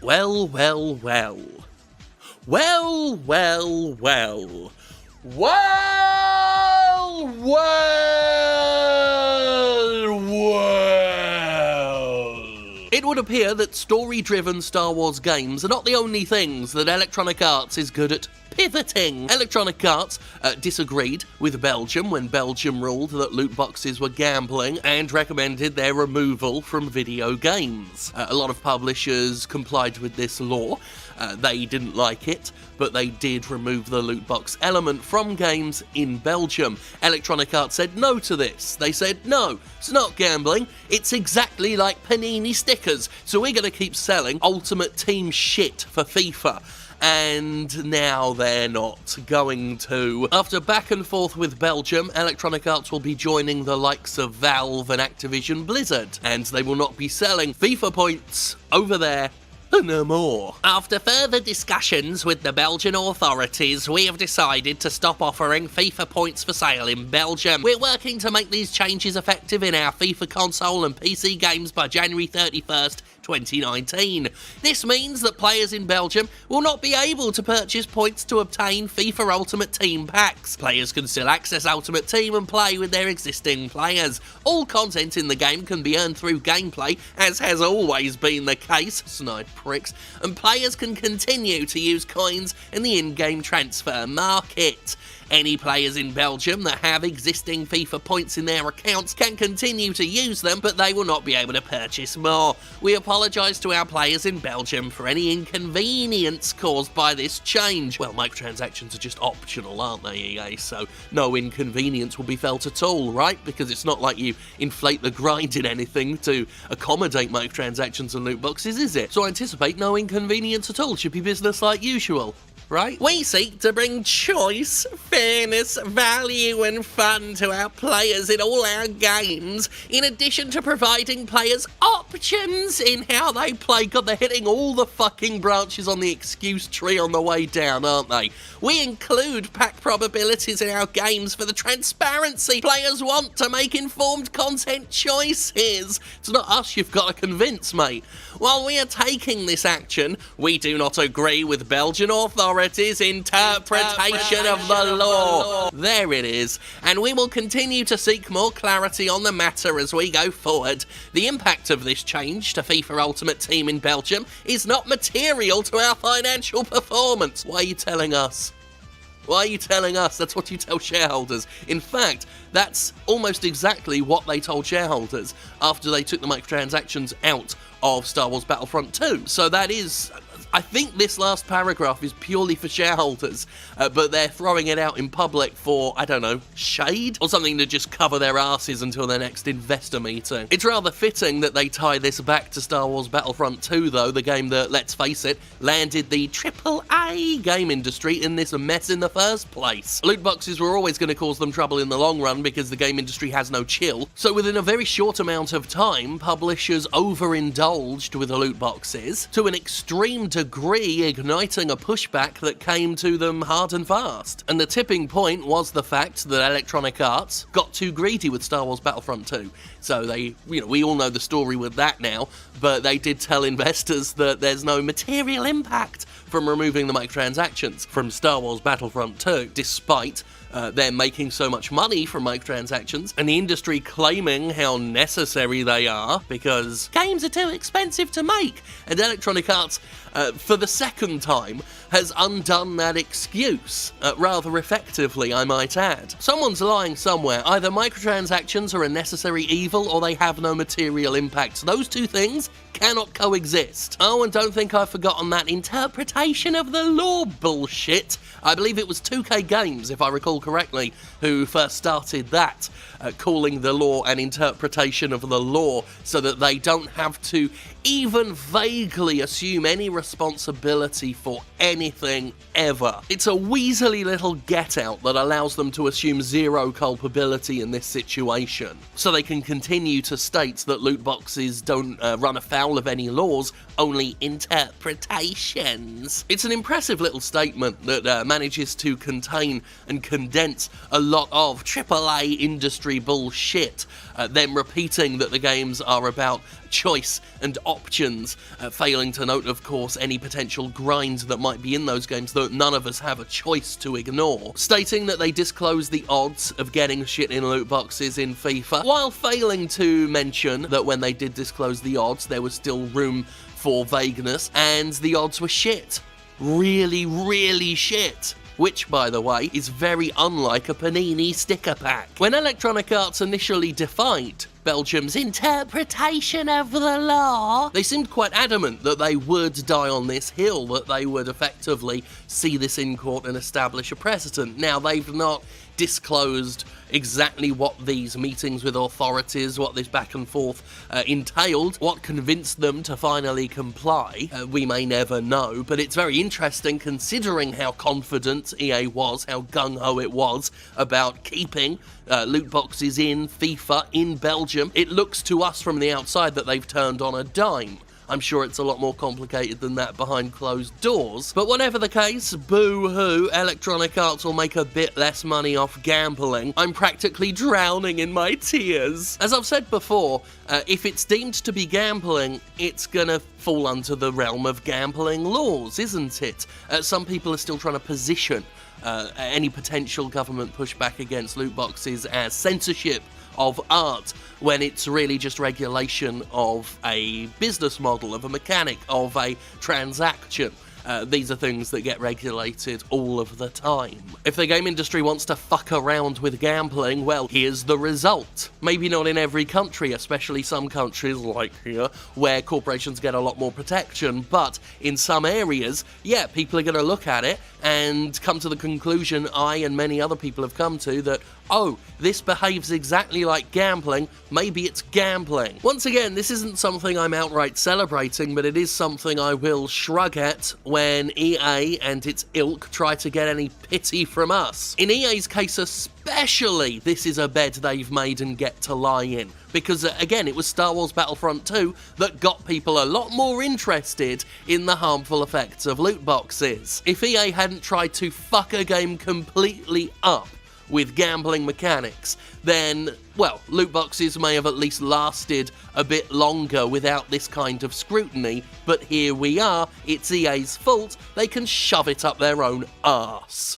Well, well, well. Well, well, well. Well, well, well. It would appear that story-driven Star Wars games are not the only things that Electronic Arts is good at pivoting. Electronic Arts disagreed with Belgium when Belgium ruled that loot boxes were gambling and recommended their removal from video games. A lot of publishers complied with this law. They didn't like it, but they did remove the loot box element from games in Belgium. Electronic Arts said no to this. They said, no, it's not gambling, it's exactly like Panini stickers, so we're going to keep selling Ultimate Team shit for FIFA. And now they're not going to. After back and forth with Belgium, Electronic Arts will be joining the likes of Valve and Activision Blizzard, and they will not be selling FIFA points over there no more. After further discussions with the Belgian authorities, we have decided to stop offering FIFA points for sale in Belgium. We're working to make these changes effective in our FIFA console and PC games by January 31st, 2019. This means that players in Belgium will not be able to purchase points to obtain FIFA Ultimate Team packs. players can still access Ultimate Team and play with their existing players. All content in the game can be earned through gameplay, as has always been the case, snide pricks, and players can continue to use coins in the in-game transfer market. Any players in Belgium that have existing FIFA points in their accounts can continue to use them, but they will not be able to purchase more. We apologise to our players in Belgium for any inconvenience caused by this change. Well, microtransactions are just optional, aren't they, EA? So no inconvenience will be felt at all, right? Because it's not like you inflate the grind in anything to accommodate microtransactions and loot boxes, is it? So I anticipate no inconvenience at all. Should be business like usual. Right? We seek to bring choice, fairness, value and fun to our players in all our games, in addition to providing players options in how they play. God, they're hitting all the fucking branches on the excuse tree on the way down, aren't they? We include pack probabilities in our games for the transparency players want to make informed content choices. It's not us you've got to convince, mate. While we are taking this action, we do not agree with Belgian authorities' interpretation of the law. There it is. And we will continue to seek more clarity on the matter as we go forward. The impact of this change to FIFA Ultimate Team in Belgium is not material to our financial performance. Why are you telling us? Why are you telling us? That's what you tell shareholders. In fact, that's almost exactly what they told shareholders after they took the microtransactions out of Star Wars Battlefront 2. So that is... I think this last paragraph is purely for shareholders, but they're throwing it out in public for, I don't know, shade? Or something to just cover their asses until their next investor meeting. It's rather fitting that they tie this back to Star Wars Battlefront 2, though, the game that, let's face it, landed the AAA game industry in this mess in the first place. Loot boxes were always going to cause them trouble in the long run because the game industry has no chill, so within a very short amount of time, publishers overindulged with the loot boxes to an extreme degree, igniting a pushback that came to them hard and fast. And the tipping point was the fact that Electronic Arts got too greedy with Star Wars Battlefront 2. So they, we all know the story with that now, but they did tell investors that there's no material impact from removing the microtransactions from Star Wars Battlefront 2, despite they're making so much money from microtransactions, and the industry claiming how necessary they are because games are too expensive to make. And Electronic Arts, for the second time, has undone that excuse, rather effectively, I might add. Someone's lying somewhere. Either microtransactions are a necessary evil or they have no material impact. Those two things cannot coexist. Oh, and don't think I've forgotten that interpretation of the law bullshit. I believe it was 2K Games, if I recall correctly, who first started that, calling the law an interpretation of the law so that they don't have to even vaguely assume any responsibility for anything ever. It's a weaselly little get-out that allows them to assume zero culpability in this situation, so they can continue to state that loot boxes don't run afoul of any laws, only interpretations. It's an impressive little statement that manages to contain and condense a lot of AAA industry bullshit, them repeating that the games are about choice and options, failing to note, of course, any potential grinds that might be in those games that none of us have a choice to ignore, stating that they disclosed the odds of getting shit in loot boxes in FIFA, while failing to mention that when they did disclose the odds, there was still room for vagueness, and the odds were shit. Really, really shit. Which, by the way, is very unlike a Panini sticker pack. When Electronic Arts initially defied Belgium's interpretation of the law, they seemed quite adamant that they would die on this hill, that they would effectively see this in court and establish a precedent. Now, they've not disclosed exactly what these meetings with authorities, what this back and forth entailed, what convinced them to finally comply. We may never know, but it's very interesting considering how confident EA was, how gung-ho it was about keeping loot boxes in FIFA in Belgium. It looks to us from the outside that they've turned on a dime. I'm sure it's a lot more complicated than that behind closed doors. But whatever the case, boo-hoo, Electronic Arts will make a bit less money off gambling. I'm practically drowning in my tears. As I've said before, if it's deemed to be gambling, it's gonna fall under the realm of gambling laws, isn't it? Some people are still trying to position any potential government pushback against loot boxes as censorship of art, when it's really just regulation of a business model, of a mechanic, of a transaction. These are things that get regulated all of the time. If the game industry wants to fuck around with gambling, well, here's the result. Maybe not in every country, especially some countries like here, where corporations get a lot more protection, but in some areas, yeah, people are going to look at it and come to the conclusion I and many other people have come to that, oh, this behaves exactly like gambling, maybe it's gambling. Once again, this isn't something I'm outright celebrating, but it is something I will shrug at when EA and its ilk try to get any pity from us. In EA's case especially, this is a bed they've made and get to lie in. Because, again, it was Star Wars Battlefront 2 that got people a lot more interested in the harmful effects of loot boxes. If EA hadn't tried to fuck a game completely up with gambling mechanics, then, well, loot boxes may have at least lasted a bit longer without this kind of scrutiny, but here we are, it's EA's fault, they can shove it up their own arse.